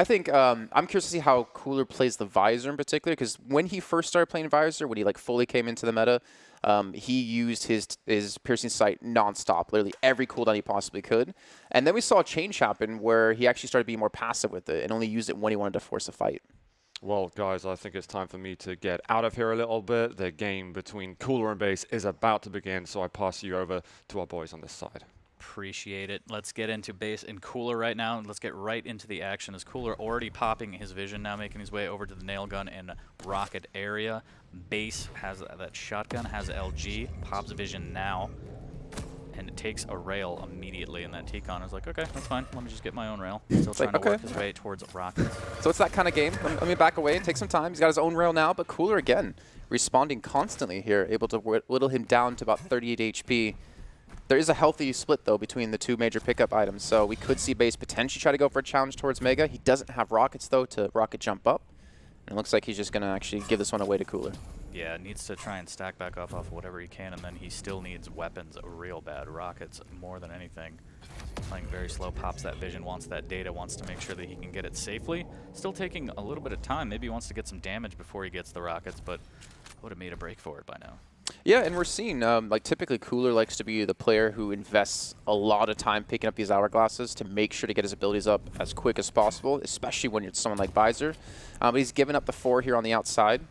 I think I'm curious to see how Cooler plays the Visor in particular, because when he first started playing Visor, when he like fully came into the meta, he used his piercing sight nonstop, literally every cooldown he possibly could. And then we saw a change happen where he actually started being more passive with it and only used it when he wanted to force a fight. Well, guys, I think it's time for me to get out of here a little bit. The game between Cooler and Base is about to begin, so I pass you over to our boys on this side. Appreciate it. Let's get into Base and Cooler right now. Let's get right into the action. As Cooler already popping his vision, now making his way over to the nail gun and rocket area. Base has that shotgun, has LG, pops vision now, and it takes a rail immediately. And that T-Con is like, okay, that's fine. Let me just get my own rail. Still trying to work his way towards rockets. So it's that kind of game. Let me back away and take some time. He's got his own rail now, but Cooler again, responding constantly here, able to whittle him down to about 38 HP. There is a healthy split, though, between the two major pickup items, so we could see Base potentially try to go for a challenge towards Mega. He doesn't have rockets, though, to rocket jump up. And it looks like he's just going to actually give this one away to Cooler. Yeah, needs to try and stack back off whatever he can, and then he still needs weapons real bad. Rockets more than anything. Playing very slow, pops that vision, wants that data, wants to make sure that he can get it safely. Still taking a little bit of time. Maybe he wants to get some damage before he gets the rockets, but would have made a break for it by now. Yeah, and we're seeing, like, typically Cooler likes to be the player who invests a lot of time picking up these hourglasses to make sure to get his abilities up as quick as possible, especially when you're someone like Visor. But he's given up the 4 here on the outside.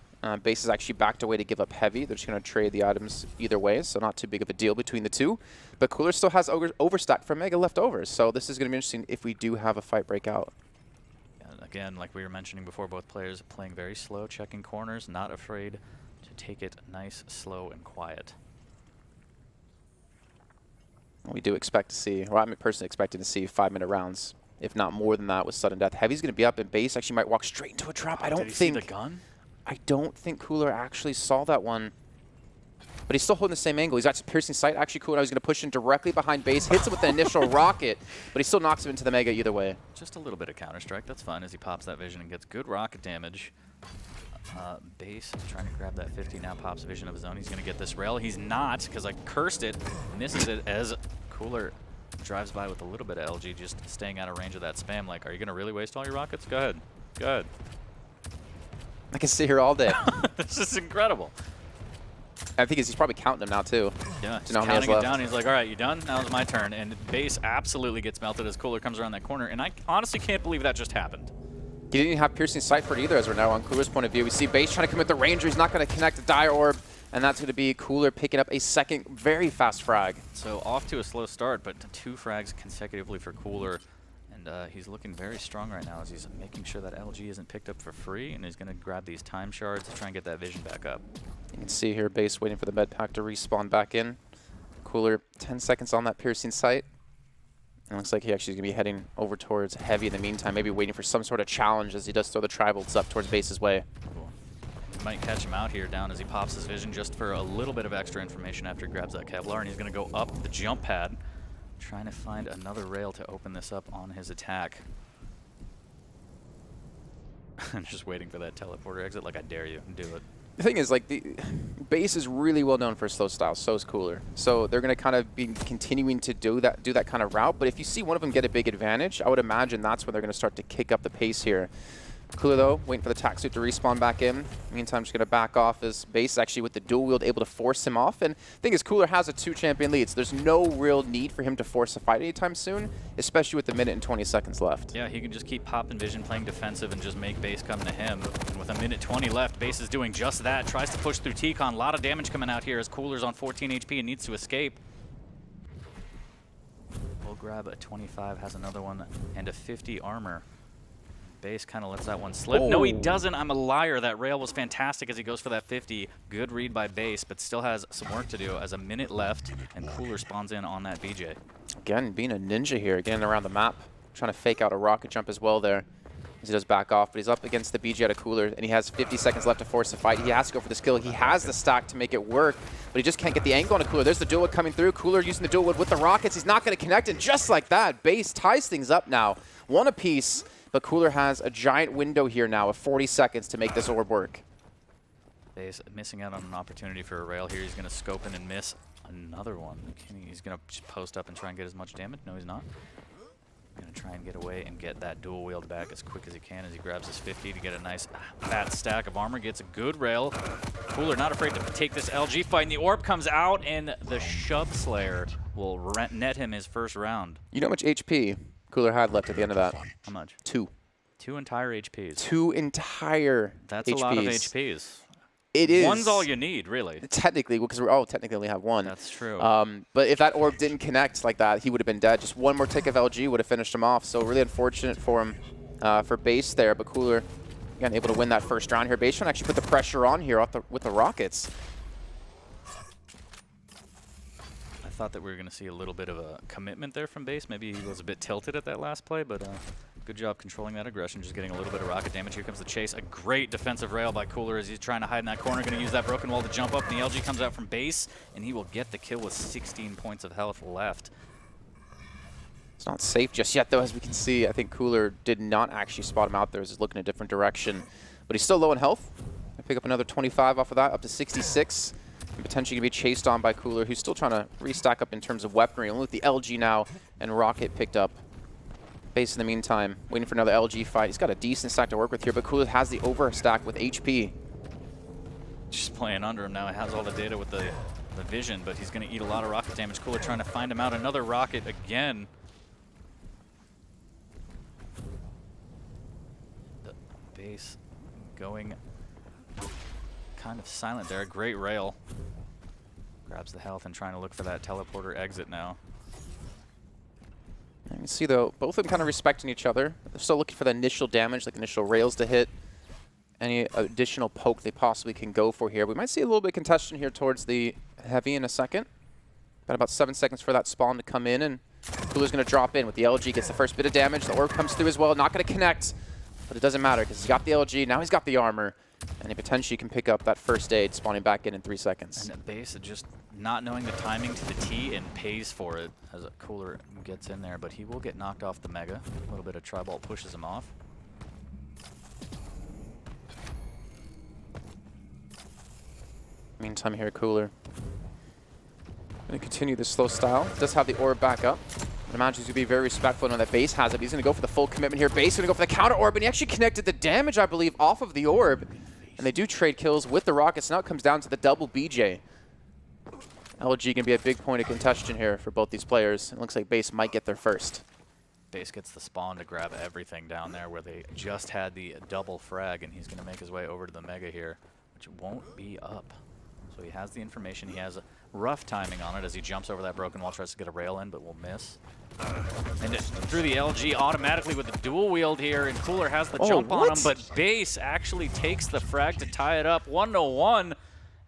Base is actually backed away to give up heavy. They're just going to trade the items either way, so not too big of a deal between the two. But Cooler still has overstack for Mega left over, so this is going to be interesting if we do have a fight break out. And again, like we were mentioning before, both players playing very slow, checking corners, not afraid to take it nice, slow, and quiet. We do expect to see, or I'm personally expecting to see 5-minute rounds, if not more than that, with sudden death. Heavy's going to be up, and Base actually might walk straight into a trap. I don't Did he think. see the gun? I don't think Cooler actually saw that one. But he's still holding the same angle. He's got his piercing sight. Actually, Cooler is going to push in directly behind Base, hits him with the initial rocket, but he still knocks him into the Mega either way. Just a little bit of Counter-Strike. That's fine as he pops that vision and gets good rocket damage. Base trying to grab that 50, now pops vision of his own. He's going to get this rail. He's not, because I cursed it. Misses it as Cooler drives by with a little bit of LG, just staying out of range of that spam. Like, are you going to really waste all your rockets? Go ahead. Go ahead. I can sit here all day. This is incredible. I think he's probably counting them now, too. Yeah, he's counting it down. He's like, all right, you done? Now it's my turn. And Base absolutely gets melted as Cooler comes around that corner. And I honestly can't believe that just happened. He didn't even have piercing sight for it either, as we're now on Cooler's point of view. We see Base trying to commit the Ranger. He's not going to connect the Dire Orb, and that's going to be Cooler picking up a second very fast frag. So off to a slow start, but 2 frags consecutively for Cooler. And he's looking very strong right now as he's making sure that LG isn't picked up for free, and he's going to grab these time shards to try and get that vision back up. You can see here Base waiting for the med pack to respawn back in. Cooler 10 seconds on that piercing sight. And it looks like he actually is going to be heading over towards Heavy in the meantime, maybe waiting for some sort of challenge as he does throw the Tribals up towards Base's way. Cool. Might catch him out here down as he pops his vision just for a little bit of extra information after he grabs that Kevlar, and he's going to go up the jump pad, trying to find another rail to open this up on his attack. I'm just waiting for that teleporter exit like I dare you. Do it. The thing is, like, the Base is really well known for slow style. So is Cooler. So they're going to kind of be continuing to do that kind of route. But if you see one of them get a big advantage, I would imagine that's when they're going to start to kick up the pace here. Cooler, though, waiting for the tack suit to respawn back in. Meantime, just going to back off as Base, actually, with the dual wield, able to force him off. And the thing is, Cooler has a 2-champion lead, so there's no real need for him to force a fight anytime soon, especially with the minute and 20 seconds left. Yeah, he can just keep popping vision, playing defensive, and just make Base come to him. And with a minute 20 left, Base is doing just that. Tries to push through T-Con. A lot of damage coming out here as Cooler's on 14 HP and needs to escape. We'll grab a 25, has another one, and a 50 armor. Base kind of lets that one slip. Oh. No, he doesn't. I'm a liar. That rail was fantastic as he goes for that 50. Good read by Base, but still has some work to do as a minute left, and Cooler spawns in on that BJ. Again, being a ninja here, getting around the map, trying to fake out a rocket jump as well there as he does back off. But he's up against the BJ at a Cooler, and he has 50 seconds left to force a fight. He has to go for the skill. He has the stack to make it work, but he just can't get the angle on a Cooler. There's the dual wood coming through. Cooler using the dual wood with the rockets. He's not going to connect, and just like that, Base ties things up now. One apiece. But Cooler has a giant window here now of 40 seconds to make this orb work. Base missing out on an opportunity for a rail here. He's going to scope in and miss another one. He's going to just post up and try and get as much damage. No, he's not. Gonna try and get away and get that dual wield back as quick as he can as he grabs his 50 to get a nice fat stack of armor. Gets a good rail. Cooler not afraid to take this LG fight, and the orb comes out, and the Shove Slayer will net him his first round. You know how much HP Cooler had left at the end of that? How much? 2. 2 entire HPs. 2 entire That's HPs. a lot of HPs. It is. One's all you need, really. Technically, because we all technically only have 1. That's true. But if that orb didn't connect like that, he would have been dead. Just one more tick of LG would have finished him off. So really unfortunate for him, for Base there. But Cooler, again, able to win that first round here. Base trying to actually put the pressure on here with the Rockets. I thought that we were going to see a little bit of a commitment there from Base. Maybe he was a bit tilted at that last play, but good job controlling that aggression, just getting a little bit of rocket damage. Here comes the chase. A great defensive rail by Cooler as he's trying to hide in that corner. Going to use that broken wall to jump up, and the LG comes out from Base, and he will get the kill with 16 points of health left. It's not safe just yet, though, as we can see. I think Cooler did not actually spot him out there as he's looking a different direction. But he's still low in health. I pick up another 25 off of that, up to 66. And potentially going to be chased on by Cooler, who's still trying to restack up in terms of weaponry. Only with the LG now, and Rocket picked up. Base in the meantime, waiting for another LG fight. He's got a decent stack to work with here, but Cooler has the overstack with HP. Just playing under him now. He has all the data with the vision, but he's going to eat a lot of rocket damage. Cooler trying to find him out. Another rocket again. The Base going kind of silent there. Great rail. Grabs the health and trying to look for that teleporter exit now. You can see, though, both of them kind of respecting each other. They're still looking for the initial damage, like initial rails to hit. Any additional poke they possibly can go for here. We might see a little bit of contention here towards the heavy in a second. Got about 7 seconds for that spawn to come in, and Cooler's going to drop in with the LG. Gets the first bit of damage. The orb comes through as well. Not going to connect, but it doesn't matter because he's got the LG. Now he's got the armor, and he potentially can pick up that first aid, spawning back in 3 seconds. And Base just not knowing the timing to the T and pays for it as a Cooler gets in there, but he will get knocked off the Mega. A little bit of Tri-Bolt pushes him off. Meantime here, Cooler going to continue this slow style. Does have the orb back up. I imagine he's going to be very respectful when that Base has it. He's going to go for the full commitment here. Base going to go for the counter orb, and he actually connected the damage, I believe, off of the orb. And they do trade kills with the Rockets. Now it comes down to the double BJ. LG can be a big point of contention here for both these players. It looks like Base might get there first. Base gets the spawn to grab everything down there where they just had the double frag, and he's going to make his way over to the Mega here, which won't be up. So he has the information. He has a rough timing on it as he jumps over that broken wall, tries to get a rail in, but will miss. And through the LG automatically with the dual wield here, and Cooler has the jump on him, but Base actually takes the frag to tie it up 1-1.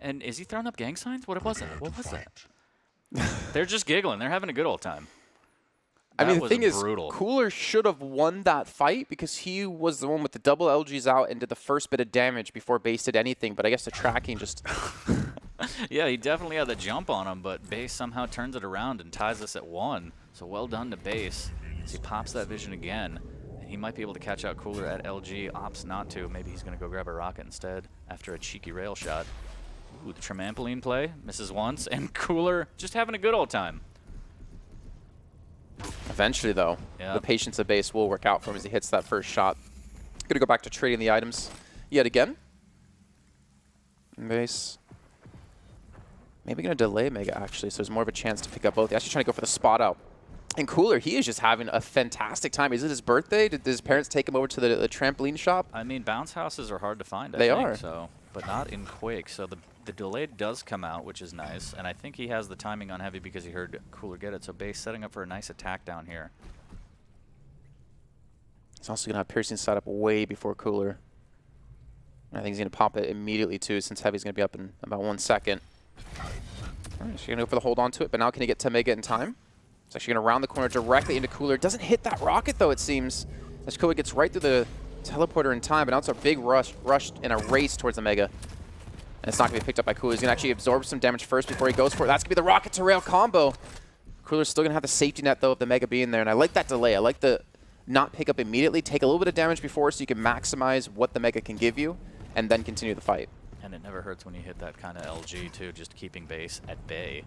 And is he throwing up gang signs? What was that? What was that? They're just giggling. They're having a good old time. I mean, the thing brutal. is, Cooler should have won that fight because he was the one with the double LGs out and did the first bit of damage before Base did anything. But I guess the tracking just... Yeah, he definitely had the jump on him, but Base somehow turns it around and ties us at 1. So well done to Base as he pops that vision again. He might be able to catch out Cooler at LG. Opts not to. Maybe he's going to go grab a rocket instead after a cheeky rail shot. Ooh, the trampoline play. Misses once. And Cooler just having a good old time. Eventually, though, the patience of Base will work out for him as he hits that first shot. Going to go back to trading the items yet again. Base. Maybe going to delay Mega, actually, so there's more of a chance to pick up both. He's actually trying to go for the spot out. And Cooler, he is just having a fantastic time. Is it his birthday? Did his parents take him over to the trampoline shop? I mean, bounce houses are hard to find, I think. They are. So, but not in Quake. So the delay does come out, which is nice. And I think he has the timing on heavy because he heard Cooler get it. So Base setting up for a nice attack down here. He's also going to have Piercing set up way before Cooler. I think he's going to pop it immediately, too, since Heavy's going to be up in about 1 second. All right, so you're going to go for the hold on to it, but now can he get to Mega in time? It's actually going to round the corner directly into Cooler. Doesn't hit that rocket, though, it seems. As Cooler gets right through the teleporter in time, but now it's a big rush in a race towards the Mega. And it's not going to be picked up by Cooler. He's going to actually absorb some damage first before he goes for it. That's going to be the rocket to rail combo. Cooler's still going to have the safety net, though, of the Mega being there. And I like that delay. I like the not pick up immediately. Take a little bit of damage before so you can maximize what the Mega can give you, and then continue the fight. And it never hurts when you hit that kind of LG, too, just keeping Base at bay.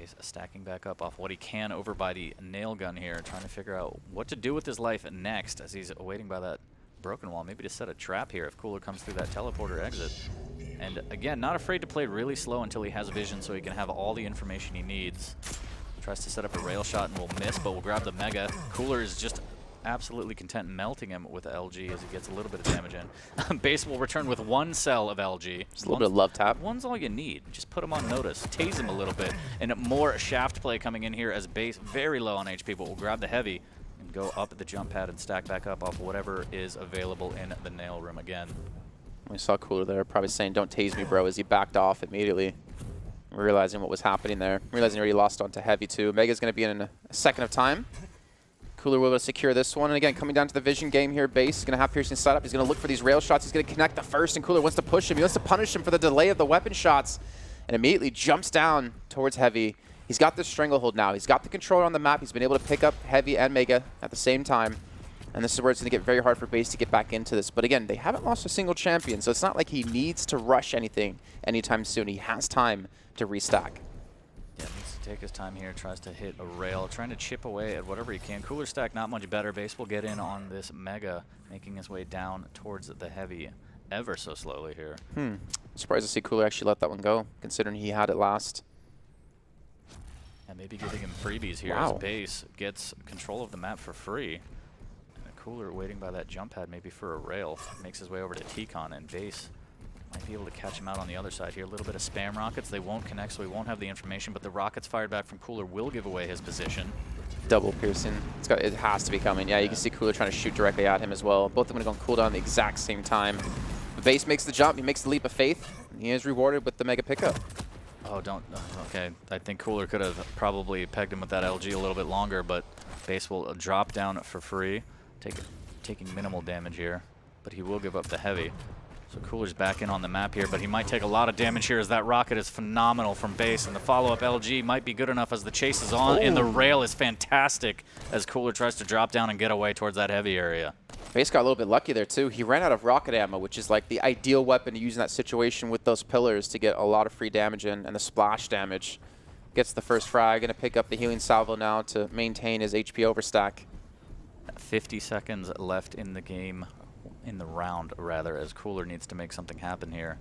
Base stacking back up off what he can over by the nail gun here, trying to figure out what to do with his life next as he's waiting by that broken wall. Maybe to set a trap here if Cooler comes through that teleporter exit. And again, not afraid to play really slow until he has vision so he can have all the information he needs. Tries to set up a rail shot and will miss, but will grab the Mega. Cooler is just absolutely content melting him with LG as he gets a little bit of damage in. Base will return with 1 cell of LG. Just a little bit of love tap. One's all you need. Just put him on notice. Tase him a little bit. And more shaft play coming in here as Base, very low on HP, but will grab the heavy and go up at the jump pad and stack back up off whatever is available in the nail room again. We saw Cooler there probably saying, "Don't tase me, bro," as he backed off immediately, realizing what was happening there. Realizing he already lost onto heavy too. Mega's going to be in a second of time. Cooler will be able to secure this one. And again, coming down to the vision game here, Base is going to have piercing setup. He's going to look for these rail shots. He's going to connect the first, and Cooler wants to push him. He wants to punish him for the delay of the weapon shots, and immediately jumps down towards heavy. He's got the stranglehold now. He's got the controller on the map. He's been able to pick up heavy and Mega at the same time. And this is where it's going to get very hard for Base to get back into this. But again, they haven't lost a single champion, so it's not like he needs to rush anything anytime soon. He has time to restack. Yeah, needs to take his time here, tries to hit a rail, trying to chip away at whatever he can. Cooler stack not much better. Base will get in on this Mega, making his way down towards the heavy ever so slowly here. Surprised to see Cooler actually let that one go, considering he had it last. And maybe giving him freebies here Wow. as Base gets control of the map for free. And a Cooler waiting by that jump pad maybe for a rail. Makes his way over to T-Con, and Base might be able to catch him out on the other side here. A little bit of spam rockets. They won't connect, so he won't have the information, but the rockets fired back from Cooler will give away his position. Double piercing. It has to be coming. Yeah, you can see Cooler trying to shoot directly at him as well. Both of them going to go on cooldown at the exact same time. The Base makes the jump. He makes the leap of faith. He is rewarded with the Mega pickup. Oh, don't. Okay, I think Cooler could have probably pegged him with that LG a little bit longer, but Base will drop down for free, taking minimal damage here, but he will give up the heavy. So Cooler's back in on the map here, but he might take a lot of damage here as that rocket is phenomenal from Base, and the follow-up LG might be good enough as the chase is on, and the rail is fantastic as Cooler tries to drop down and get away towards that heavy area. Base got a little bit lucky there too. He ran out of rocket ammo, which is like the ideal weapon to use in that situation with those pillars to get a lot of free damage in, and the splash damage. Gets the first frag, going to pick up the healing salvo now to maintain his HP overstack. 50 seconds left in the game, in the round rather, as Cooler needs to make something happen here.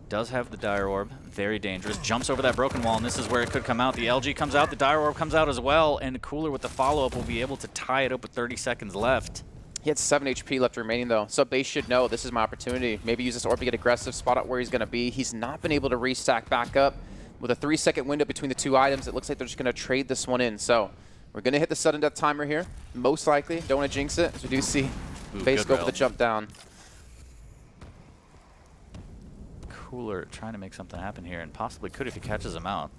Does have the Dire Orb, very dangerous. Jumps over that broken wall, and this is where it could come out. The LG comes out, the Dire Orb comes out as well, and Cooler with the follow-up will be able to tie it up with 30 seconds left. He had 7 HP left remaining though, so Base should know this is my opportunity. Maybe use this orb to get aggressive, spot out where he's going to be. He's not been able to restack back up. With a 3-second window between the two items, it looks like they're just going to trade this one in. So we're going to hit the sudden death timer here, most likely. Don't want to jinx it, as we do see Base go for the jump down. Cooler trying to make something happen here, and possibly could if he catches him out.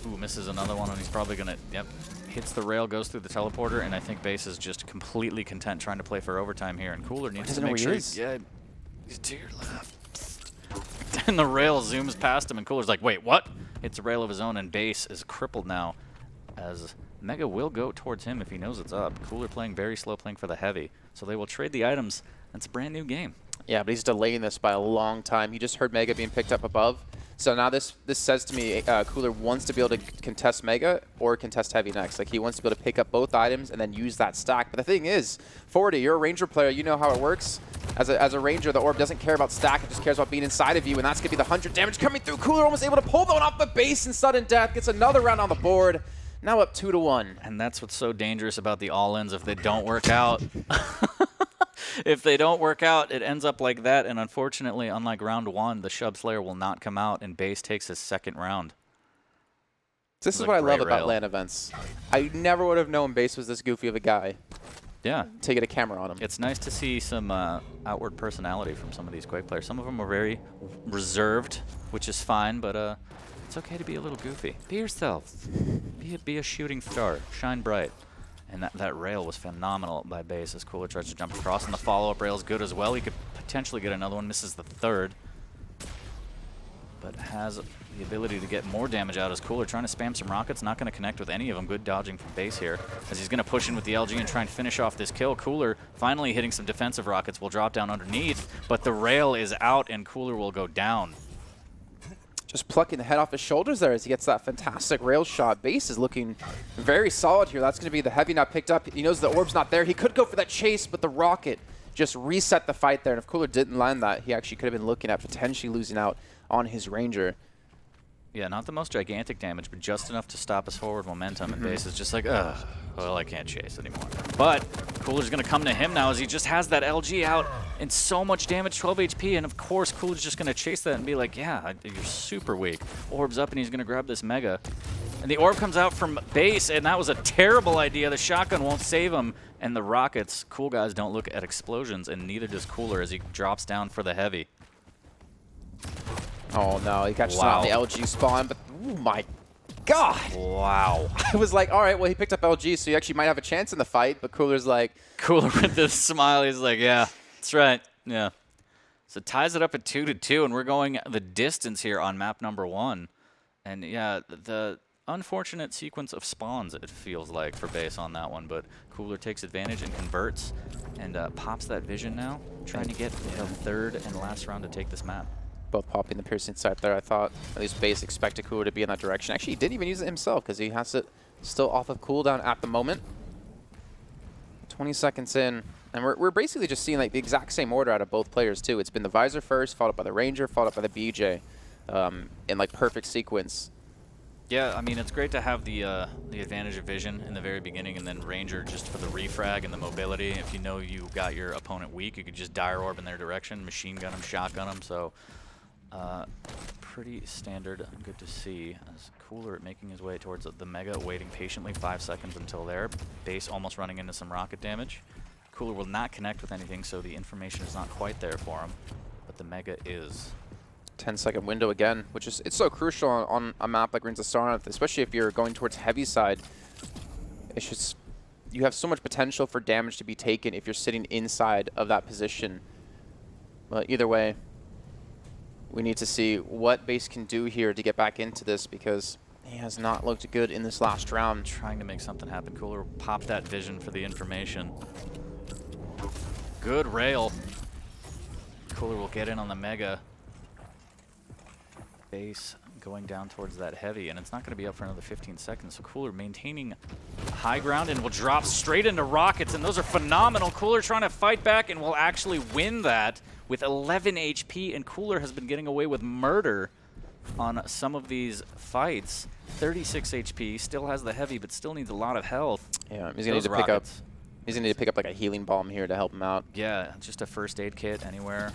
Ooh, misses another one, and he's probably going to, yep, hits the rail, goes through the teleporter, and I think Base is just completely content trying to play for overtime here, and Cooler needs to make sure he's to your left. And the rail zooms past him, and Cooler's like, wait, what? Hits a rail of his own, and Base is crippled now, as Mega will go towards him if he knows it's up. Cooler playing very slow, playing for the heavy, so they will trade the items. It's a brand new game. Yeah, but he's delaying this by a long time. He just heard Mega being picked up above. So now this says to me Cooler wants to be able to contest Mega or contest Heavy next. Like, he wants to be able to pick up both items and then use that stack. But the thing is, 40, you're a Ranger player. You know how it works. As a Ranger, the orb doesn't care about stack. It just cares about being inside of you, and that's going to be the 100 damage coming through. Cooler almost able to pull that one off the Base, and sudden death gets another round on the board. Now up 2-1. And that's what's so dangerous about the all-ins if they don't work out. If they don't work out, it ends up like that. And unfortunately, unlike round 1, the Shub Slayer will not come out, and Base takes his second round. This is what I love about LAN events. I never would have known Base was this goofy of a guy. Yeah. To get a camera on him. It's nice to see some outward personality from some of these Quake players. Some of them are very reserved, which is fine, but it's okay to be a little goofy. Be yourself. Be a shooting star. Shine bright. And that rail was phenomenal by Base as Cooler tries to jump across, and the follow-up rail is good as well. He could potentially get another one, misses the third, but has the ability to get more damage out as Cooler trying to spam some rockets, not going to connect with any of them. Good dodging from Base here as he's going to push in with the LG and try and finish off this kill. Cooler finally hitting some defensive rockets, will drop down underneath, but the rail is out and Cooler will go down. Just plucking the head off his shoulders there as he gets that fantastic rail shot. Base is looking very solid here. That's going to be the heavy not picked up. He knows the orb's not there. He could go for that chase, but the rocket just reset the fight there. And if Cooler didn't land that, he actually could have been looking at potentially losing out on his Ranger. Yeah, not the most gigantic damage, but just enough to stop his forward momentum. And Base is just like, ugh, well, I can't chase anymore. But Cooler's going to come to him now as he just has that LG out and so much damage, 12 HP. And of course, Cooler's just going to chase that and be like, yeah, you're super weak. Orb's up and he's going to grab this Mega. And the orb comes out from Base, and that was a terrible idea. The shotgun won't save him. And the rockets, cool guys don't look at explosions, and neither does Cooler as he drops down for the heavy. Oh no, he catches on the LG spawn, but oh my god! Wow. I was like, all right, well, he picked up LG, so he actually might have a chance in the fight, but Cooler's like... Cooler with this smile, he's like, yeah, that's right, yeah. So ties it up at 2-2, and we're going the distance here on map number 1. And yeah, the unfortunate sequence of spawns, it feels like, for Base on that one, but Cooler takes advantage and converts, and pops that vision now, trying to get the third and last round to take this map. Both popping the piercing sight there. I thought at least Base expected Cooler to be in that direction. Actually, he didn't even use it himself because he has it still off of cooldown at the moment. 20 seconds in, and we're basically just seeing like the exact same order out of both players too. It's been the Visor first, followed by the Ranger, followed by the BJ, in like perfect sequence. Yeah, I mean, it's great to have the advantage of vision in the very beginning, and then Ranger just for the refrag and the mobility. If you know you got your opponent weak, you could just dire orb in their direction, machine gun them, shotgun them. So pretty standard, good to see. As Cooler making his way towards the Mega, waiting patiently 5 seconds until there. Base almost running into some rocket damage. Cooler will not connect with anything, so the information is not quite there for him, but the Mega is. 10-second window again, which is it's so crucial on a map like Rings of Saronth, especially if you're going towards heavy side. It's just you have so much potential for damage to be taken if you're sitting inside of that position. But either way, we need to see what Base can do here to get back into this because he has not looked good in this last round. Trying to make something happen. Cooler pop that vision for the information. Good rail. Cooler will get in on the Mega. Base going down towards that heavy, and it's not going to be up for another 15 seconds. So Cooler maintaining high ground and will drop straight into rockets, and those are phenomenal. Cooler trying to fight back and will actually win that with 11 HP, and Cooler has been getting away with murder on some of these fights. 36 HP, still has the heavy, but still needs a lot of health. Yeah, he's gonna need to pick up. He's gonna need to pick up like a healing bomb here to help him out. Yeah, just a first aid kit anywhere.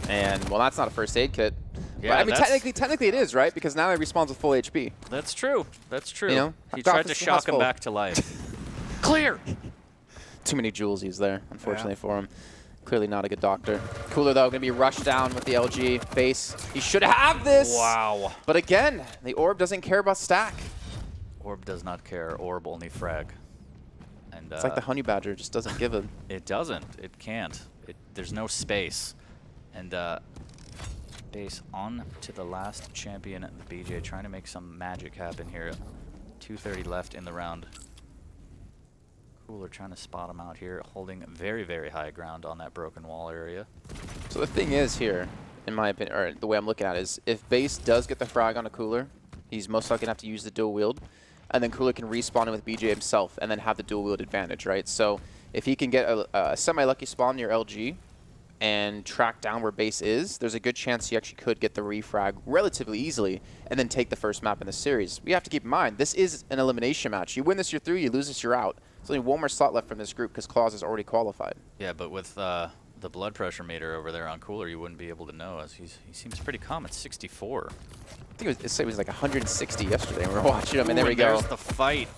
And well, that's not a first aid kit. Yeah, but, I mean, technically it is, right? Because now he respawns with full HP. That's true. That's true. You know, he tried to shock him back to life. Clear. Too many jewels he's there, unfortunately for him. Clearly not a good doctor. Cooler though, gonna be rushed down with the LG Base. He should have this. Wow. But again, the orb doesn't care about stack. Orb does not care. Orb only frag. And it's like the honey badger just doesn't give a. It doesn't. It can't. There's no space. And Base on to the last champion, the BJ, trying to make some magic happen here. 2:30 left in the round. Cooler trying to spot him out here, holding very, very high ground on that broken wall area. So the thing is here, in my opinion, or the way I'm looking at it, is if Base does get the frag on a Cooler, he's most likely going to have to use the dual wield, and then Cooler can respawn him with BJ himself and then have the dual wield advantage, right? So if he can get a semi-lucky spawn near LG and track down where Base is, there's a good chance he actually could get the refrag relatively easily and then take the first map in the series. We have to keep in mind, this is an elimination match. You win this, you're through. You lose this, you're out. There's only one more slot left from this group because Claus is already qualified. Yeah, but with the blood pressure meter over there on Cooler, you wouldn't be able to know, as he seems pretty calm at 64. I think it was like 160 yesterday when we were watching him, and there we go. There's the fight.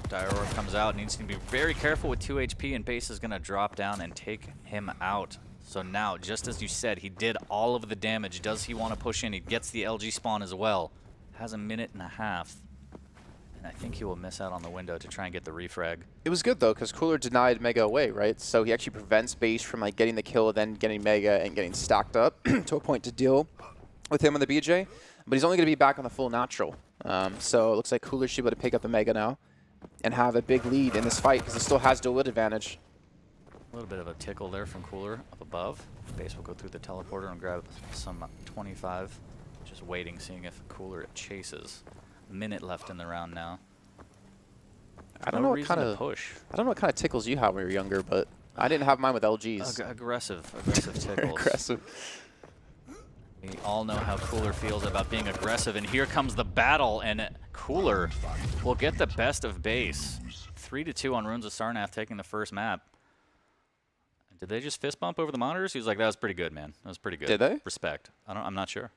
Dire Orb comes out, needs to be very careful with 2 HP, and Base is going to drop down and take him out. So now, just as you said, he did all of the damage. Does he want to push in? He gets the LG spawn as well. Has a minute and a half. And I think he will miss out on the window to try and get the refrag. It was good, though, because Cooler denied Mega away, right? So he actually prevents Base from like getting the kill, then getting Mega and getting stacked up to a point to deal with him on the BJ. But he's only going to be back on the full natural. So it looks like Cooler should be able to pick up the Mega now and have a big lead in this fight because he still has dual wield advantage. A little bit of a tickle there from Cooler up above. Base will go through the teleporter and grab some 25. Just waiting, seeing if Cooler chases. Minute left in the round now. I don't No know what reason kind to of push. I don't know what kind of tickles you had when you were younger, but I didn't have mine with LGs. Aggressive Very tickles. aggressive. We all know how Cooler feels about being aggressive, and here comes the battle, and Cooler will get the best of base. 3-2 on Runes of Sarnath, taking the first map. Did they just fist bump over the monitors? He was like, "That was pretty good, man. That was pretty good." Did they? Respect. I'm not sure.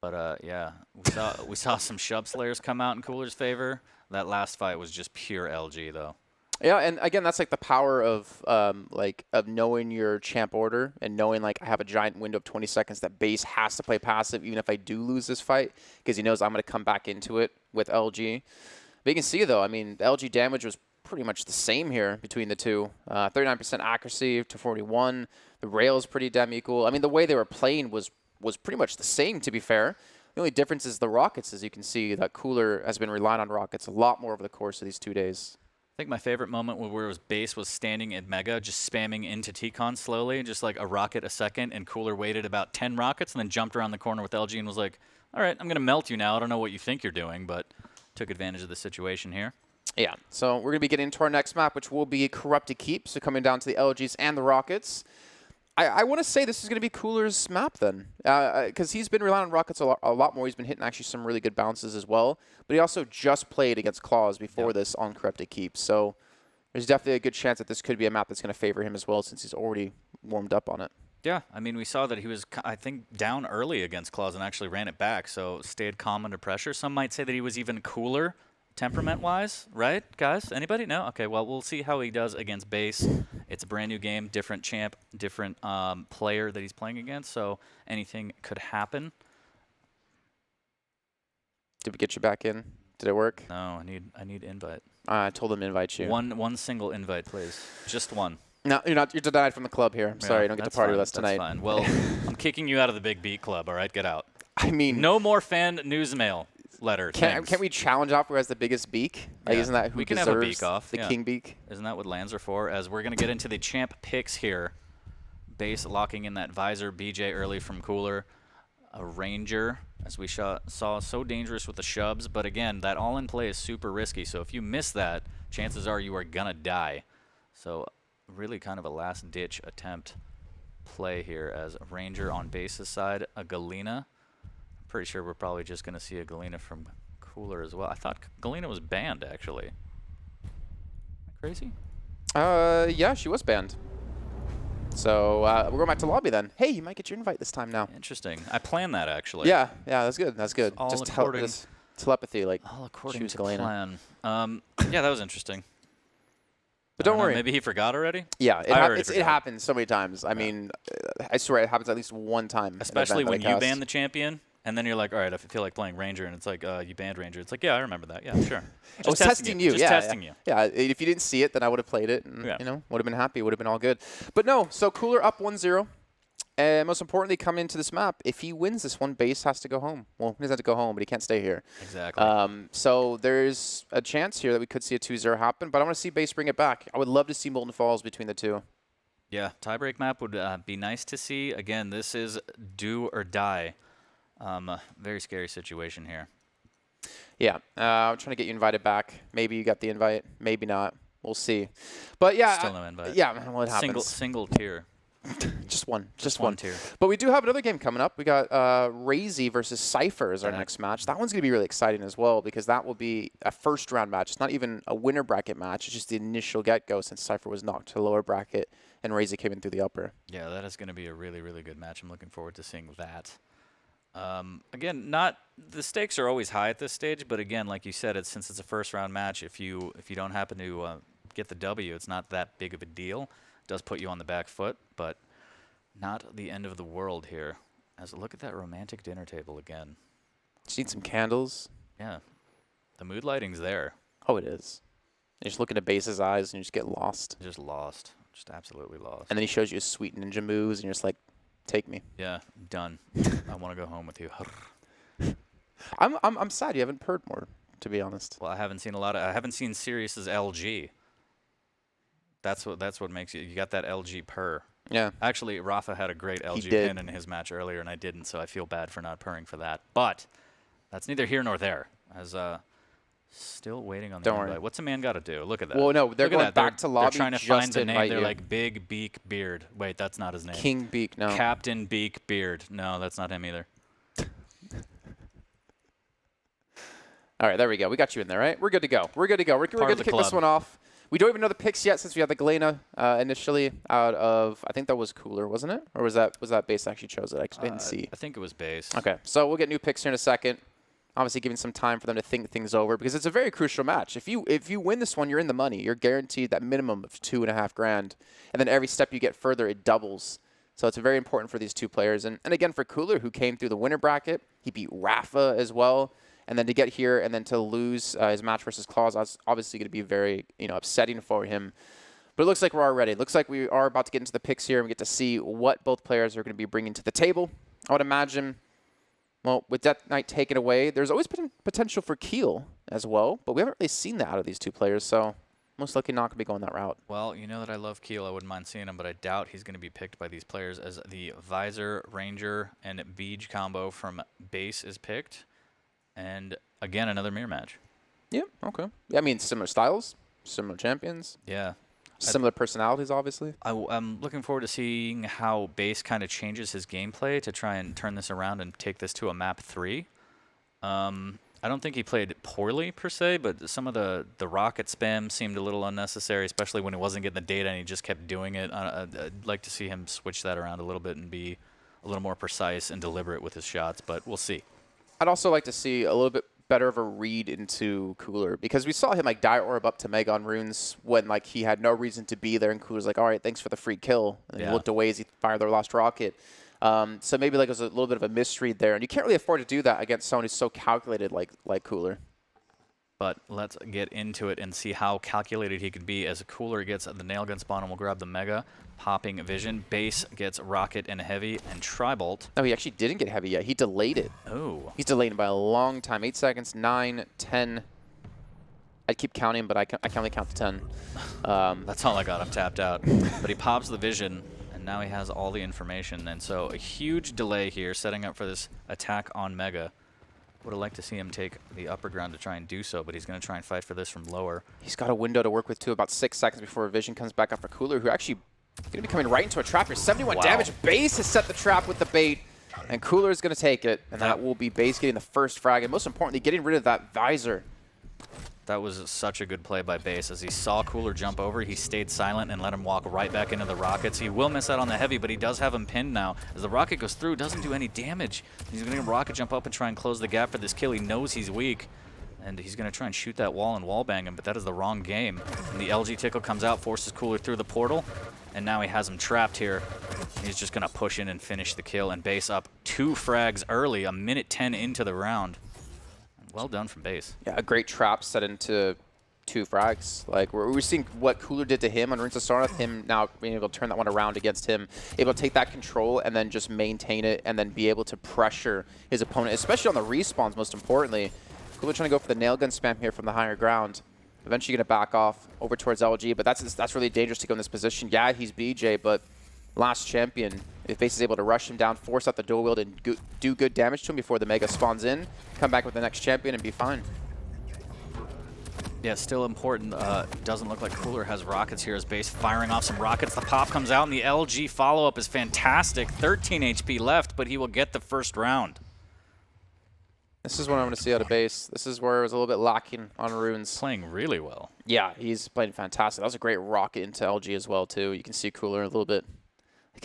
But yeah, we saw some Shub Slayers come out in Cooler's favor. That last fight was just pure LG though. Yeah, and again, that's like the power of of knowing your champ order and knowing like I have a giant window of 20 seconds that base has to play passive even if I do lose this fight because he knows I'm going to come back into it with LG. But you can see though, I mean, the LG damage was pretty much the same here between the two. 39% accuracy to 41. The rail is pretty damn equal. I mean, the way they were playing was pretty much the same, to be fair. The only difference is the rockets, as you can see, that Cooler has been relying on rockets a lot more over the course of these 2 days. I think my favorite moment where it was base was standing in Mega, just spamming into T-Con slowly, just like a rocket a second, and Cooler waited about 10 rockets and then jumped around the corner with LG and was like, all right, I'm going to melt you now. I don't know what you think you're doing, but took advantage of the situation here. Yeah, so we're going to be getting into our next map, which will be Corrupted Keep, so coming down to the LGs and the rockets. I want to say this is going to be Cooler's map then, because he's been relying on rockets a lot more. He's been hitting actually some really good bounces as well, but he also just played against Claws before this on Corrupted Keep, so there's definitely a good chance that this could be a map that's going to favor him as well since he's already warmed up on it. Yeah, I mean, we saw that he was, I think, down early against Claws and actually ran it back, so stayed calm under pressure. Some might say that he was even cooler temperament-wise, right, guys? Anybody? No? Okay, well, we'll see how he does against base. It's a brand new game, different champ, different player that he's playing against, so anything could happen. Did we get you back in? Did it work? No, I need invite. I told him to invite you. One single invite, please. Just one. No, you're not. You're denied from the club here. I'm sorry, you don't get to party with us tonight. That's fine. Well, I'm kicking you out of the Big Beat Club, all right? Get out. I mean... No more fan news mail letter. Can't we challenge off who has the biggest beak? Like, isn't that who we can deserves have a beak off, the king beak? Isn't that what lands are for? As we're going to get into the champ picks here. Base locking in that visor. BJ early from Cooler. A Ranger, as we saw, so dangerous with the Shubs. But again, that all-in play is super risky. So if you miss that, chances are you are going to die. So really kind of a last-ditch attempt play here as a Ranger on base's side. A Galena. Pretty sure we're probably just going to see a Galena from Cooler as well. I thought Galena was banned, actually. Am I crazy? Yeah, she was banned. So we're going back to lobby then. Hey, you might get your invite this time now. Interesting. I planned that, actually. Yeah, that's good. That's good. All just according, this telepathy, like all according to Galena. plan. Yeah, that was interesting. But don't worry. Maybe he forgot already? Yeah, it forgot. happens so many times. I mean, I swear it happens at least one time. Especially when you ban the champion. And then you're like, all right, I feel like playing Ranger, and it's like, you banned Ranger. It's like, yeah, I remember that. Yeah, sure. Just testing you. Just testing you. Yeah, if you didn't see it, then I would have played it, and would have been happy. Would have been all good. But no, so Cooler up 1-0. And most importantly, coming into this map, if he wins this one, base has to go home. Well, he doesn't have to go home, but he can't stay here. Exactly. So there's a chance here that we could see a 2-0 happen, but I want to see base bring it back. I would love to see Molten Falls between the two. Yeah, tiebreak map would be nice to see. Again, this is do or die. Very scary situation here. Yeah, I'm trying to get you invited back. Maybe you got the invite, maybe not. We'll see. But yeah, still no invite. Yeah, well, it happens. Single tier. Just one one tier. But we do have another game coming up. We got Razy versus Cypher as our next match. That one's going to be really exciting as well because that will be a first-round match. It's not even a winner bracket match. It's just the initial get-go since Cypher was knocked to the lower bracket and Razy came in through the upper. Yeah, that is going to be a really, really good match. I'm looking forward to seeing that. Again, the stakes are always high at this stage, but again, like you said, since it's a first-round match, if you don't happen to get the W, it's not that big of a deal. It does put you on the back foot, but not the end of the world here. As look at that romantic dinner table again. Just need some candles. Yeah, the mood lighting's there. Oh, it is. You just look into Base's eyes and you just get lost. Just lost, just absolutely lost. And then he shows you his sweet ninja moves, and you're just like, take me. Yeah, done. I want to go home with you. I'm sad you haven't purred more, to be honest. Well, I haven't seen Sirius's LG. That's what makes you got that LG purr. Yeah. Actually, Rafa had a great LG did. pin in his match earlier, and I didn't, so I feel bad for not purring for that. But that's neither here nor there. As still waiting on the Don't worry. invite. What's a man got to do? Look at that. Well, no, they're Look at going that. back to lobby They're trying to just find to the name. invite They're you. like Big Beak Beard. Wait, that's not his name. King Beak, no. Captain Beak Beard. No, that's not him either. All right, there we go. We got you in there, right? We're good to go. We're good to go. We're Part good of to the kick this club. one off. We don't even know the picks yet since we had the Galena initially out of, I think that was Cooler, wasn't it? Or was that base actually chose it? I didn't see. I think it was base. Okay, so we'll get new picks here in a second. Obviously giving some time for them to think things over because it's a very crucial match. If you win this one, you're in the money. You're guaranteed that minimum of $2.5 grand. And then every step you get further, it doubles. So it's very important for these two players. And again, for Cooler, who came through the winner bracket, he beat Rafa as well. And then to get here and then to lose his match versus Claus, that's obviously going to be very upsetting for him. But it looks like we're all ready. It looks like we are about to get into the picks here and we get to see what both players are going to be bringing to the table. I would imagine, well, with Death Knight taken away, there's always been potential for Keel as well. But we haven't really seen that out of these two players. So most likely not going to be going that route. Well, you know that I love Keel. I wouldn't mind seeing him, but I doubt he's going to be picked by these players as the Visor, Ranger, and Beej combo from base is picked. And again, another mirror match. Yeah, okay. Yeah, I mean, similar styles, similar champions, Yeah. similar personalities, obviously. I'm looking forward to seeing how base kind of changes his gameplay to try and turn this around and take this to a map 3. I don't think he played poorly per se, but some of the rocket spam seemed a little unnecessary, especially when he wasn't getting the data and he just kept doing it. I'd like to see him switch that around a little bit and be a little more precise and deliberate with his shots, but we'll see. I'd also like to see a little bit better of a read into Cooler because we saw him like die orb up to Mega on runes when like he had no reason to be there and Cooler's like, all right, thanks for the free kill. And then he looked away as he fired their last rocket. So maybe like there's a little bit of a misread there. And you can't really afford to do that against someone who's so calculated like Cooler. But let's get into it and see how calculated he can be as Cooler gets the nail gun spawn and we'll grab the Mega. Popping Vision. Base gets Rocket and Heavy and Tribolt. No, he actually didn't get Heavy yet. He delayed it. Oh. He's delayed it by a long time. 8 seconds, 9, 10. I'd keep counting, but I can only count to 10. That's all I got. I'm tapped out. But he pops the Vision, and now he has all the information. And so a huge delay here, setting up for this attack on Mega. Would have liked to see him take the upper ground to try and do so, but he's going to try and fight for this from lower. He's got a window to work with, too, about 6 seconds before Vision comes back up for Cooler, who actually going to be coming right into a trap here. 71 damage. Base has set the trap with the bait, and Cooler is going to take it, and that will be Base getting the first frag, and most importantly, getting rid of that Visor. That was such a good play by Base. As he saw Cooler jump over, he stayed silent and let him walk right back into the rockets. He will miss out on the Heavy, but he does have him pinned now. As the rocket goes through, doesn't do any damage. He's going to rocket jump up and try and close the gap for this kill. He knows he's weak, and he's going to try and shoot that wall and wall bang him, but that is the wrong game. And the LG Tickle comes out, forces Cooler through the portal, and now he has him trapped here. He's just going to push in and finish the kill, and Base up 2 frags early, a minute 10 into the round. Well done from Base. Yeah, a great trap set into 2 frags. Like, we're seeing what Cooler did to him on Runes of Sarnath, him now being able to turn that one around against him, able to take that control and then just maintain it and then be able to pressure his opponent, especially on the respawns, most importantly. Cooler trying to go for the nail gun spam here from the higher ground. Eventually going to back off over towards LG, but that's really dangerous to go in this position. Yeah, he's BJ, but last champion. If Base is able to rush him down, force out the dual wield, and do good damage to him before the Mega spawns in, come back with the next champion and be fine. Yeah, still important. Doesn't look like Cooler has rockets here as Base firing off some rockets. The pop comes out, and the LG follow-up is fantastic. 13 HP left, but he will get the first round. This is what I want to see out of Base. This is where it was a little bit lacking on Runes. Playing really well. Yeah, he's playing fantastic. That was a great rocket into LG as well, too. You can see Cooler a little bit.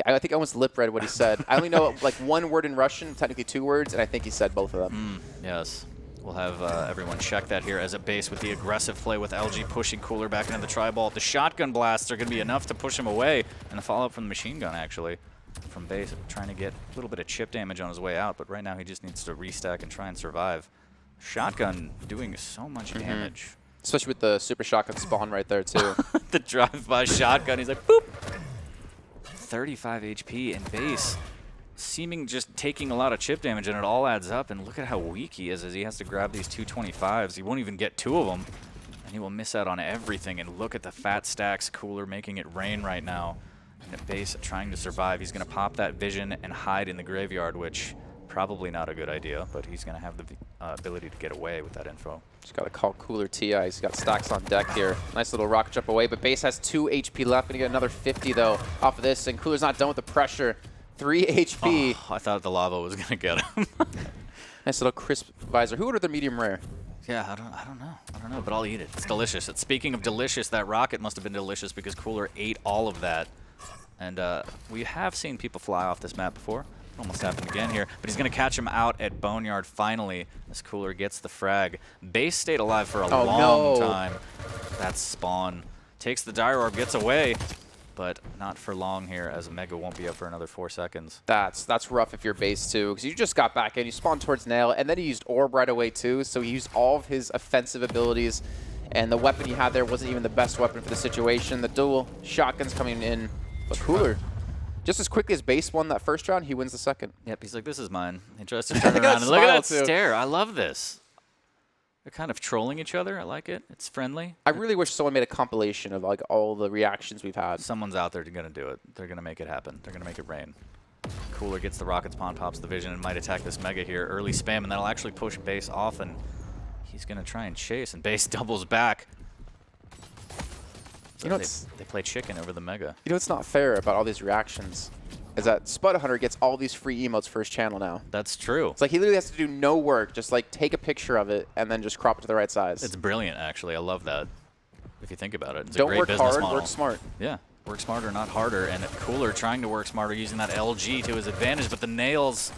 I think I almost lip read what he said. I only know like 1 word in Russian, technically 2 words, and I think he said both of them. Yes. We'll have everyone check that here as a Base with the aggressive play with LG pushing Cooler back into the Tribolt. The shotgun blasts are going to be enough to push him away, and the follow-up from the machine gun, actually, from Base, trying to get a little bit of chip damage on his way out, but right now he just needs to restack and try and survive. Shotgun doing so much damage. Especially with the super shotgun spawn right there, too. The drive-by shotgun, he's like, boop! 35 HP and Base seeming just taking a lot of chip damage, and it all adds up, and look at how weak he is as he has to grab these 225s. He won't even get 2 of them, and he will miss out on everything, and look at the fat stacks. Cooler making it rain right now. And Base trying to survive. He's going to pop that vision and hide in the graveyard, which probably not a good idea, but he's going to have the ability to get away with that info. Just got to call Cooler TI. He's got stacks on deck here. Nice little rocket jump away, but Base has 2 HP left. Gonna get another 50 though off of this, and Cooler's not done with the pressure. 3 HP. Oh, I thought the lava was going to get him. Nice little crisp visor. Who ordered the medium rare? Yeah, I don't know, but I'll eat it. It's delicious. Speaking of delicious, that rocket must have been delicious because Cooler ate all of that. And we have seen people fly off this map before. Almost happened again here, but he's going to catch him out at Boneyard finally as Cooler gets the frag. Base stayed alive for a long time. That's Spawn. Takes the Dire Orb, gets away, but not for long here as Mega won't be up for another 4 seconds. That's rough if you're Base too, because you just got back in, you spawned towards Nail, and then he used Orb right away too, so he used all of his offensive abilities, and the weapon he had there wasn't even the best weapon for the situation. The dual shotguns coming in, but Cooler, just as quickly as Base won that first round, he wins the second. Yep, he's like, this is mine. He tries to turn around and look at that stare. I love this. They're kind of trolling each other. I like it. It's friendly. I really wish someone made a compilation of like all the reactions we've had. Someone's out there going to do it. They're going to make it happen. They're going to make it rain. Cooler gets the rocket spawn, pops the vision, and might attack this Mega here. Early spam, and that'll actually push Base off, and he's going to try and chase, and Base doubles back. So You know, they play chicken over the Mega. You know what's not fair about all these reactions is that Spud Hunter gets all these free emotes for his channel now. That's true. It's like he literally has to do no work, just like take a picture of it and then just crop it to the right size. It's brilliant, actually. I love that. If you think about it, it's Don't a great work business hard, model. work smart. Yeah, work smarter, not harder. And Cooler trying to work smarter using that LG to his advantage, but the nails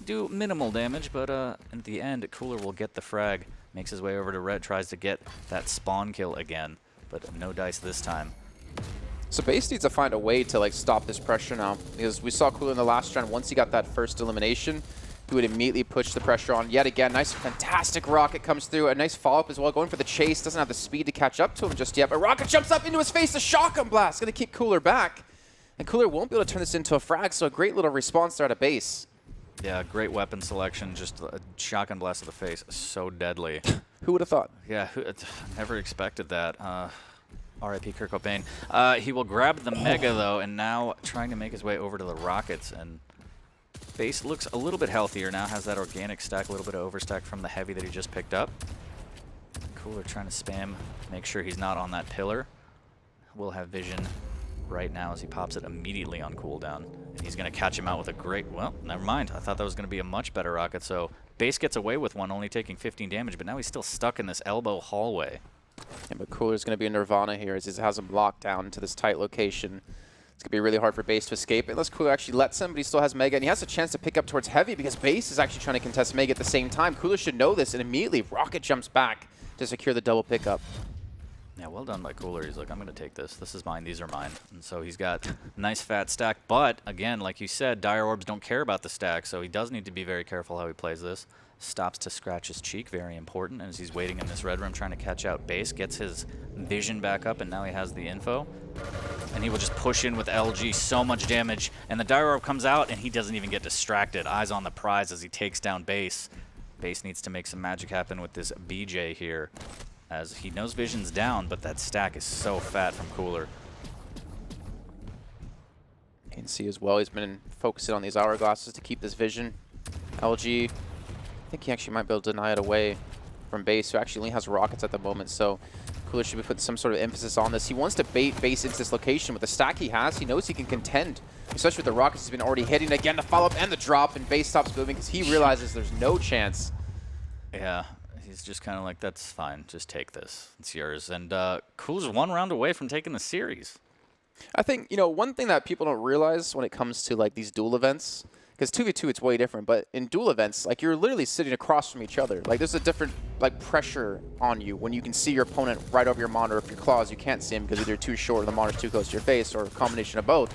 do minimal damage. But at the end, Cooler will get the frag, makes his way over to Red, tries to get that spawn kill again, but no dice this time. So Base needs to find a way to like stop this pressure now, because we saw Cooler in the last round. Once he got that first elimination, he would immediately push the pressure on yet again. Nice, fantastic rocket comes through. A nice follow-up as well, going for the chase. Doesn't have the speed to catch up to him just yet, but rocket jumps up into his face. A shotgun blast going to keep Cooler back, and Cooler won't be able to turn this into a frag. So a great little response there at a Base. Yeah, great weapon selection. Just a shotgun blast to the face, so deadly. Who would have thought? Yeah, never expected that. R.I.P. Kurt Cobain. He will grab the Mega, though, and now trying to make his way over to the Rockets. And Base looks a little bit healthier now, has that organic stack, a little bit of overstack from the heavy that he just picked up. Cooler trying to spam, make sure he's not on that pillar. We'll have vision right now as he pops it immediately on cooldown. And he's going to catch him out with a great... Well, never mind. I thought that was going to be a much better rocket. So Base gets away with one, only taking 15 damage, but now he's still stuck in this elbow hallway. Yeah, but Cooler's going to be in Nirvana here as he has him locked down into this tight location. It's going to be really hard for Base to escape, unless Cooler actually lets him, but he still has Mega, and he has a chance to pick up towards Heavy because Base is actually trying to contest Mega at the same time. Cooler should know this, and immediately Rocket jumps back to secure the double pickup. Yeah, well done by Cooler. He's like, I'm going to take this. This is mine. These are mine. And so he's got a nice fat stack. But, again, like you said, Dire Orbs don't care about the stack, so he does need to be very careful how he plays this. Stops to scratch his cheek, very important, as he's waiting in this red room trying to catch out Base. Gets his vision back up, and now he has the info. And he will just push in with LG, so much damage. And the Dire Orb comes out, and he doesn't even get distracted. Eyes on the prize as he takes down Base. Base needs to make some magic happen with this BJ here, as he knows vision's down, but that stack is so fat from Cooler. You can see as well, he's been focusing on these hourglasses to keep this vision. LG, I think he actually might be able to deny it away from Base, who actually only has rockets at the moment, so Cooler should be putting some sort of emphasis on this. He wants to bait Base into this location. With the stack he has, he knows he can contend, especially with the rockets he's been already hitting. Again, the follow-up and the drop, and Base stops moving because he realizes there's no chance. Yeah, he's just kind of like, that's fine, just take this. It's yours. And Cooler's 1 round away from taking the series. I think, you know, one thing that people don't realize when it comes to like these duel events, because 2v2 it's way different, but in duel events, like you're literally sitting across from each other. Like there's a different like pressure on you when you can see your opponent right over your monitor. If your claws, you can't see him because either you're too short or the monitor's too close to your face, or a combination of both.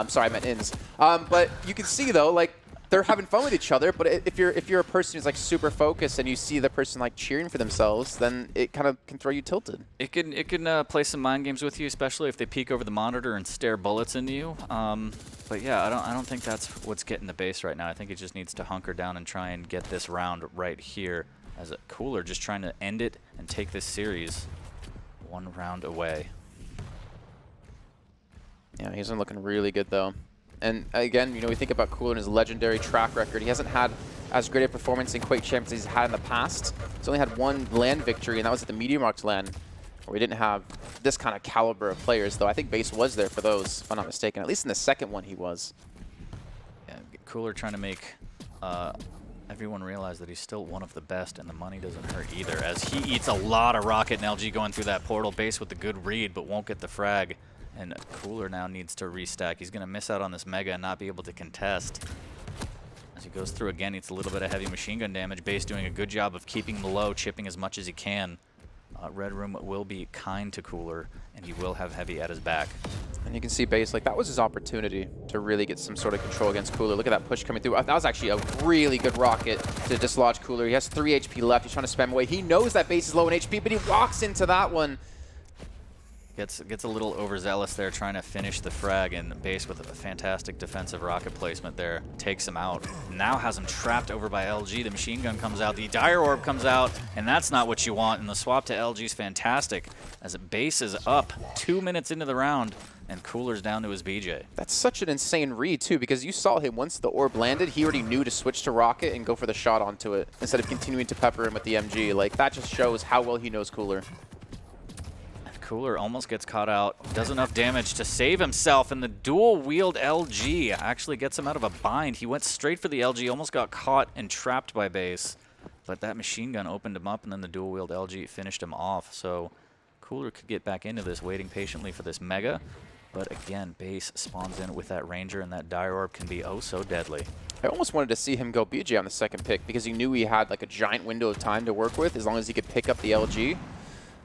Sorry, I meant ins. But you can see though, like they're having fun with each other. But if you're a person who's like super focused and you see the person like cheering for themselves, then it kind of can throw you tilted. It can play some mind games with you, especially if they peek over the monitor and stare bullets into you. But yeah, I don't think that's what's getting the Base right now. I think he just needs to hunker down and try and get this round right here. As a Cooler just trying to end it and take this series 1 round away. Yeah, he's been looking really good, though. And again, you know, we think about Cooler and his legendary track record. He hasn't had as great a performance in Quake Champions as he's had in the past. He's only had one LAN victory, and that was at the Meteor Marks LAN, where we didn't have this kind of caliber of players, though I think Base was there for those, if I'm not mistaken. At least in the second one, he was. Yeah, Cooler trying to make everyone realize that he's still one of the best, and the money doesn't hurt either, as he eats a lot of rocket and LG going through that portal. Base with the good read, but won't get the frag. And Cooler now needs to restack. He's going to miss out on this Mega and not be able to contest. As he goes through again, eats a little bit of heavy machine gun damage. Base doing a good job of keeping him low, chipping as much as he can. Red Room will be kind to Cooler, and he will have heavy at his back. And you can see Base, like, that was his opportunity to really get some sort of control against Cooler. Look at that push coming through. That was actually a really good rocket to dislodge Cooler. He has 3 HP left. He's trying to spam away. He knows that Base is low in HP, but he walks into that one. Gets a little overzealous there, trying to finish the frag, and Base with a fantastic defensive rocket placement there takes him out. Now has him trapped over by LG. The machine gun comes out, the Dire Orb comes out, and that's not what you want. And the swap to LG is fantastic, as Base is up 2 minutes into the round, and Cooler's down to his BJ. That's such an insane read, too, because you saw him once the orb landed, he already knew to switch to rocket and go for the shot onto it, instead of continuing to pepper him with the MG. Like, that just shows how well he knows Cooler. Cooler almost gets caught out, does enough damage to save himself, and the dual-wield LG actually gets him out of a bind. He went straight for the LG, almost got caught and trapped by Base, but that machine gun opened him up, and then the dual-wield LG finished him off. So Cooler could get back into this, waiting patiently for this Mega, but again, Base spawns in with that Ranger, and that Dire Orb can be oh so deadly. I almost wanted to see him go BJ on the second pick, because he knew he had like a giant window of time to work with, as long as he could pick up the LG.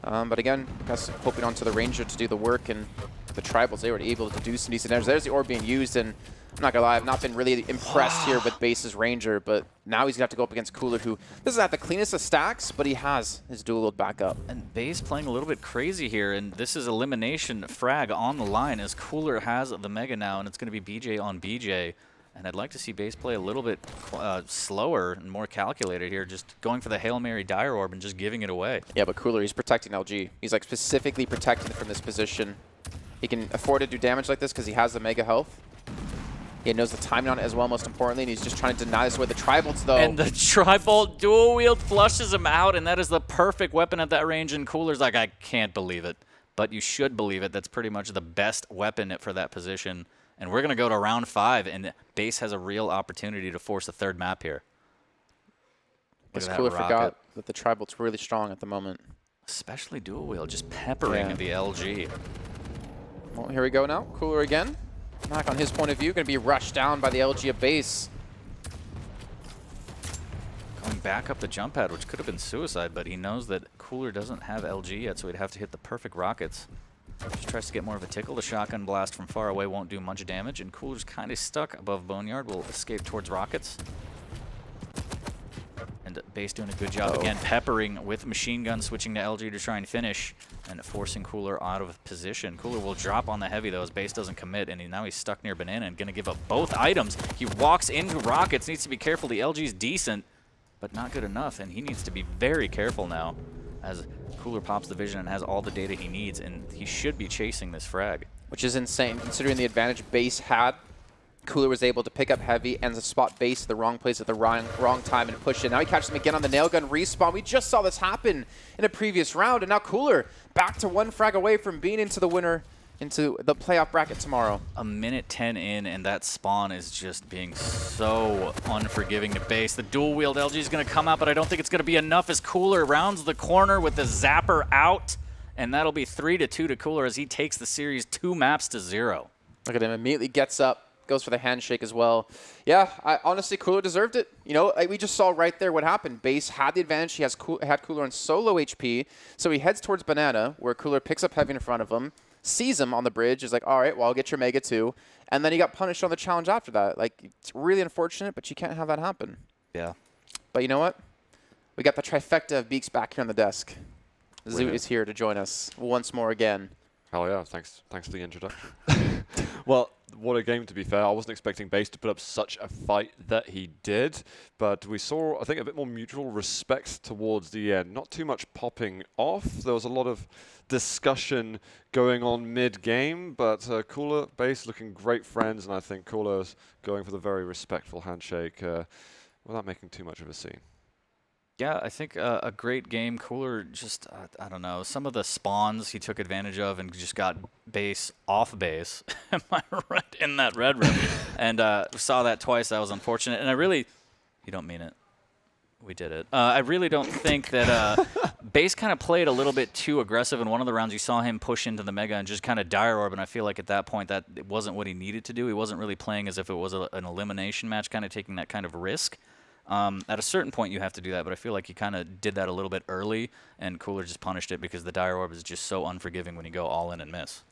But again, I guess hoping onto the Ranger to do the work, and the Tribals, they were able to do some decent damage. There's the orb being used, and I'm not gonna lie, I've not been really impressed here with Base's Ranger, but now he's gonna have to go up against Cooler, who doesn't have the cleanest of stacks, but he has his dual load back up. And Base playing a little bit crazy here, and this is elimination frag on the line, as Cooler has the Mega now, and it's gonna be BJ on BJ. And I'd like to see Base play a little bit slower and more calculated here, just going for the Hail Mary Dire Orb and just giving it away. Yeah, but Cooler, he's protecting LG. He's like specifically protecting from this position. He can afford to do damage like this because he has the Mega health. He knows the timing on it as well, most importantly, and he's just trying to deny this away. The Tribals, though. And the Tribolt dual wield flushes him out, and that is the perfect weapon at that range, and Cooler's like, I can't believe it. But you should believe it. That's pretty much the best weapon for that position. And we're going to go to round 5, and Base has a real opportunity to force a third map here. Because Cooler forgot that the Tribolt's really strong at the moment. Especially dual wheel, just peppering the LG. Well, here we go now. Cooler again. Back on his point of view, going to be rushed down by the LG of Base. Going back up the jump pad, which could have been suicide, but he knows that Cooler doesn't have LG yet, so he'd have to hit the perfect rockets. Just tries to get more of a tickle. The shotgun blast from far away won't do much damage, and Cooler's kind of stuck above Boneyard. Will escape towards rockets. And Base doing a good job again, peppering with machine gun, switching to LG to try and finish, and forcing Cooler out of position. Cooler will drop on the heavy, though, as Base doesn't commit, and now he's stuck near Banana and going to give up both items. He walks into rockets, needs to be careful. The LG's decent, but not good enough, and he needs to be very careful now, as Cooler pops the vision and has all the data he needs, and he should be chasing this frag. Which is insane, considering the advantage Base had. Cooler was able to pick up heavy and spot Base at the wrong place at the wrong time and push it. Now he catches him again on the nail gun respawn. We just saw this happen in a previous round, and now Cooler back to 1 frag away from being into the winner, into the playoff bracket tomorrow. A minute 10 in, and that spawn is just being so unforgiving to Base. The dual-wield LG is going to come out, but I don't think it's going to be enough as Cooler rounds the corner with the zapper out, and that'll be 3-2 to Cooler as he takes the series 2 maps to 0. Look at him, immediately gets up, goes for the handshake as well. Yeah, honestly, Cooler deserved it. You know, we just saw right there what happened. Base had the advantage. He had Cooler on solo HP, so he heads towards Banana, where Cooler picks up heavy in front of him, sees him on the bridge, is like, all right, well, I'll get your Mega too. And then he got punished on the challenge after that. Like, it's really unfortunate, but you can't have that happen. Yeah. But you know what? We got the trifecta of Beaks back here on the desk. Zoo is here to join us once more again. Hell yeah, thanks for the introduction. Well, what a game, to be fair. I wasn't expecting Base to put up such a fight that he did, but we saw, I think, a bit more mutual respect towards the end. Not too much popping off. There was a lot of discussion going on mid-game, but Cooler, Base looking great friends, and I think Cooler's going for the very respectful handshake without making too much of a scene. Yeah, I think a great game. Cooler just, I don't know, some of the spawns he took advantage of and just got base off base. Am I right? In that red room. And saw that twice. That was unfortunate. And you don't mean it. We did it. I really don't think that base kind of played a little bit too aggressive. In one of the rounds, you saw him push into the Mega and just kind of dire orb. And I feel like at that point, that it wasn't what he needed to do. He wasn't really playing as if it was an elimination match, kind of taking that kind of risk. At a certain point, you have to do that, but I feel like you kind of did that a little bit early, and Cooler just punished it because the Dire Orb is just so unforgiving when you go all in and miss.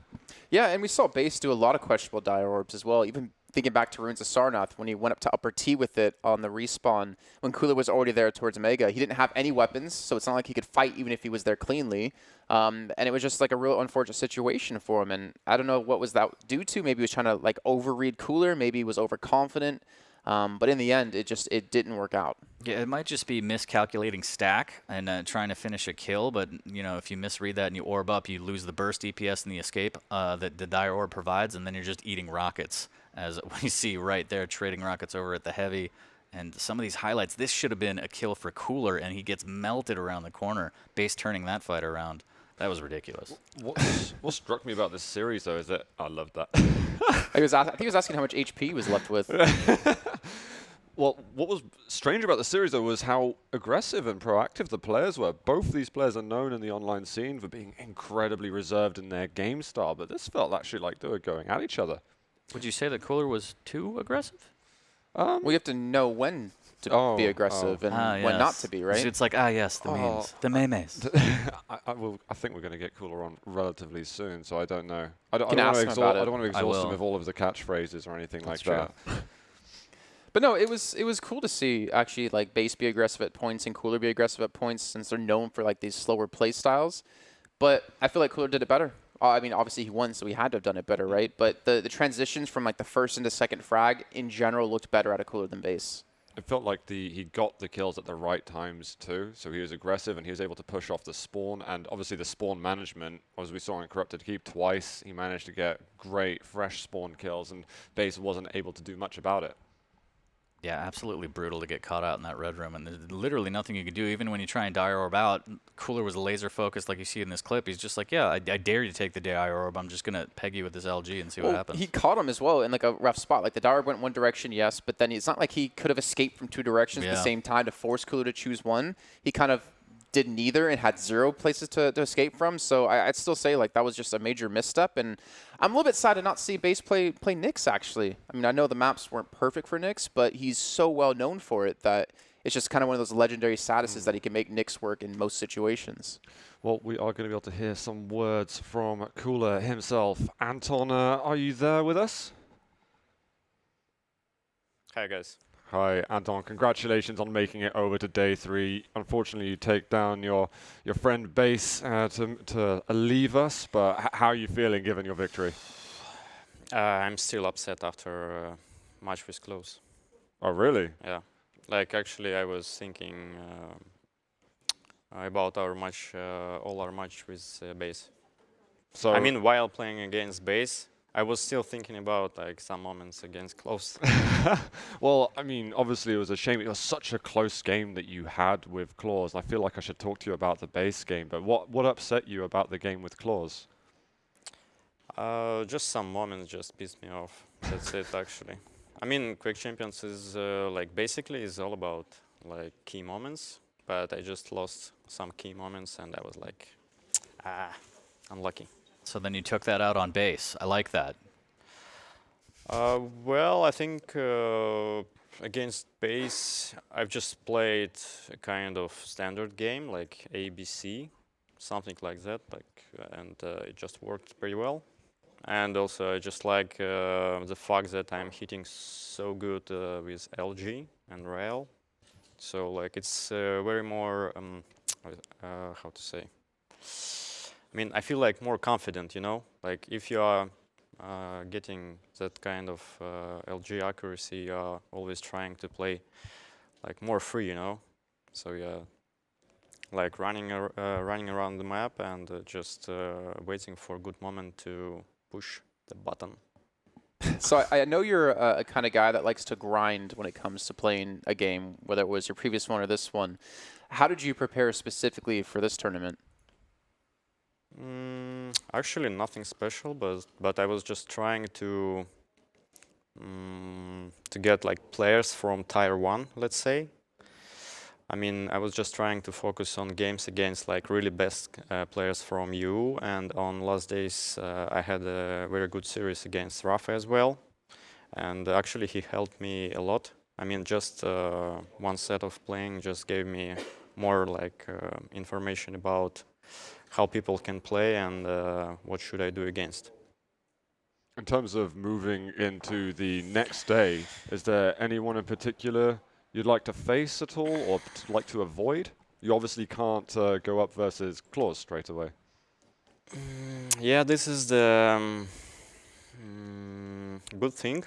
Yeah, and we saw Base do a lot of questionable Dire Orbs as well, even thinking back to Runes of Sarnath when he went up to upper T with it on the respawn when Cooler was already there towards Mega. He didn't have any weapons, so it's not like he could fight even if he was there cleanly. And it was just like a real unfortunate situation for him, and I don't know what was that due to. Maybe he was trying to like overread Cooler, maybe he was overconfident. But in the end, it didn't work out. Yeah, it might just be miscalculating stack and trying to finish a kill. But you know, if you misread that and you orb up, you lose the burst DPS and the escape that the Dire Orb provides, and then you're just eating rockets. As we see right there, trading rockets over at the heavy. And some of these highlights, this should have been a kill for Cooler, and he gets melted around the corner. Base turning that fight around. That was ridiculous. What struck me about this series, though, is that I loved that. I think he was asking how much HP he was left with. Well, what was strange about the series, though, was how aggressive and proactive the players were. Both of these players are known in the online scene for being incredibly reserved in their game style, but this felt actually like they were going at each other. Would you say that Cooler was too aggressive? We have to know when to be aggressive and when not to be, right? It's like, yes, the memes. The memes. I think we're going to get Cooler on relatively soon, so I don't know. I don't Can ask him about it. want to exhaust him with all of the catchphrases or anything like that. But no, it was cool to see actually like Base be aggressive at points and Cooler be aggressive at points since they're known for like these slower play styles. But I feel like Cooler did it better. I mean, obviously he won, so he had to have done it better, right? But the transitions from like the first into second frag in general looked better out of Cooler than Base. It felt like he got the kills at the right times too, so he was aggressive and he was able to push off the spawn, and obviously the spawn management, as we saw in Corrupted Keep twice, he managed to get great fresh spawn kills, and Base wasn't able to do much about it. Yeah, absolutely brutal to get caught out in that red room, and there's literally nothing you can do. Even when you try and Dire Orb out, Cooler was laser focused like you see in this clip. He's just like, yeah, I dare you to take the Dire Orb. I'm just going to peg you with this LG and see what happens. He caught him as well in like a rough spot. Like the Dire Orb went one direction, yes, but then it's not like he could have escaped from two directions at the same time to force Cooler to choose one. He kind of did neither and had zero places to escape from. So I'd still say like that was just a major misstep. And I'm a little bit sad to not see Base play Nyx, actually. I mean, I know the maps weren't perfect for Nyx, but he's so well known for it that it's just kind of one of those legendary statuses that he can make Nyx work in most situations. Well, we are going to be able to hear some words from Cooler himself. Anton, are you there with us? Hi, guys. Hi, Anton. Congratulations on making it over to day 3. Unfortunately, you take down your friend Base to leave us, but how are you feeling given your victory? I'm still upset after match with close. Oh, really? Yeah. Like, actually, I was thinking about our match, all our match with Base. So I mean, while playing against Base, I was still thinking about like some moments against close. Well, I mean, obviously it was a shame. It was such a close game that you had with Claws. I feel like I should talk to you about the Base game, but what upset you about the game with Claws? Just some moments just pissed me off. That's it, actually. I mean, Quake Champions is like basically is all about like key moments, but I just lost some key moments, and I was like, unlucky. So then you took that out on Base. I like that. Well, I think against Base, I've just played a kind of standard game, like ABC, something like that, like, and it just worked pretty well. And also, I just like the fact that I'm hitting so good with LG and Rail. So, like, it's very more, how to say? I mean, I feel like more confident, you know? Like if you are getting that kind of LG accuracy, you are always trying to play like more free, you know? So yeah, like running around the map and just waiting for a good moment to push the button. So I know you're a kind of guy that likes to grind when it comes to playing a game, whether it was your previous one or this one. How did you prepare specifically for this tournament? Actually, nothing special, but I was just trying to get like players from Tier 1, let's say. I mean, I was just trying to focus on games against like really best players from EU, and on last days I had a very good series against Rafa as well, and actually he helped me a lot. I mean, just one set of playing just gave me more like information about how people can play and what should I do against. In terms of moving into the next day, is there anyone in particular you'd like to face at all or like to avoid? You obviously can't go up versus Claus straight away. Yeah, this is the good thing,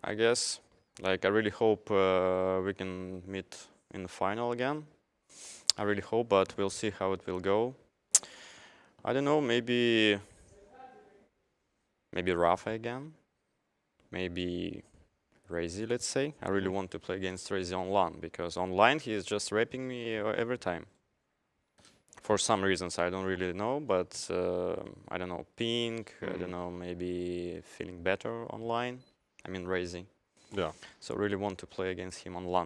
I guess. Like, I really hope we can meet in the final again. I really hope, but we'll see how it will go. I don't know, maybe Rafa again, maybe Razy, let's say. I really want to play against Razy online, because online he is just raping me every time. For some reasons, I don't really know, but I don't know, ping, I don't know, maybe feeling better online. I mean, Razy. Yeah. So really want to play against him online.